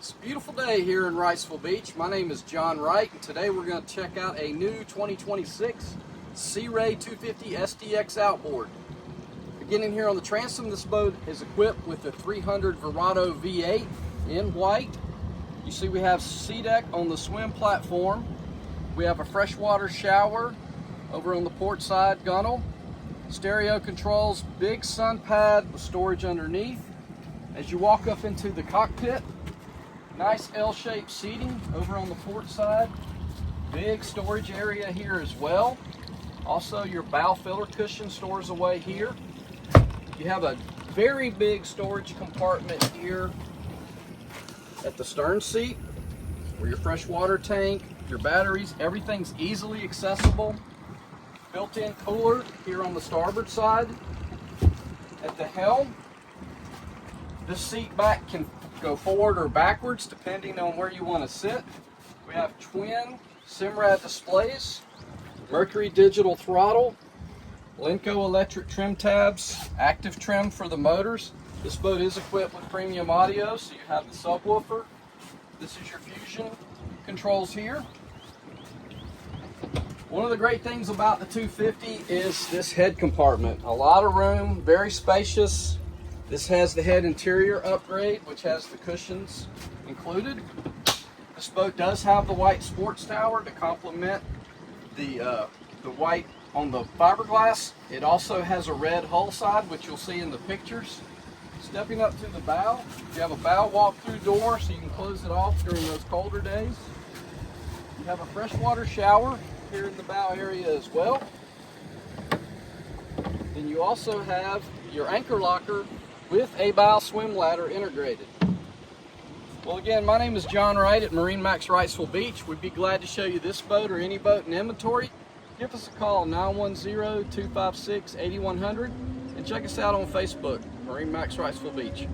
It's a beautiful day here in Wrightsville Beach. My name is John Wright, and today we're going to check out a new 2026 Sea Ray 250 SDX Outboard. Beginning here on the transom, this boat is equipped with the 300 Verado V8 in white. You see we have sea deck on the swim platform. We have a freshwater shower over on the port side gunnel. Stereo controls, big sun pad with storage underneath. As you walk up into the cockpit, nice L-shaped seating over on the port side. Big storage area here as well. Also, your bow filler cushion stores away here. You have a very big storage compartment here at the stern seat where your freshwater tank, your batteries, everything's easily accessible. Built-in cooler here on the starboard side. At the helm, this seat back can go forward or backwards depending on where you want to sit. We have twin Simrad displays, Mercury digital throttle, Lenco electric trim tabs, active trim for the motors. This boat is equipped with premium audio, so you have the subwoofer. This is your fusion controls here. One of the great things about the 250 is this head compartment. A lot of room, very spacious. This has the head interior upgrade, which has the cushions included. This boat does have the white sports tower to complement the white on the fiberglass. It also has a red hull side, which you'll see in the pictures. Stepping up to the bow, you have a bow walk-through door, so you can close it off during those colder days. You have a freshwater shower here in the bow area as well. Then you also have your anchor locker with a bow swim ladder integrated. Well, again, my name is John Wright at MarineMax Wrightsville Beach. We'd be glad to show you this boat or any boat in inventory. Give us a call, 910-256-8100, and check us out on Facebook, MarineMax Wrightsville Beach.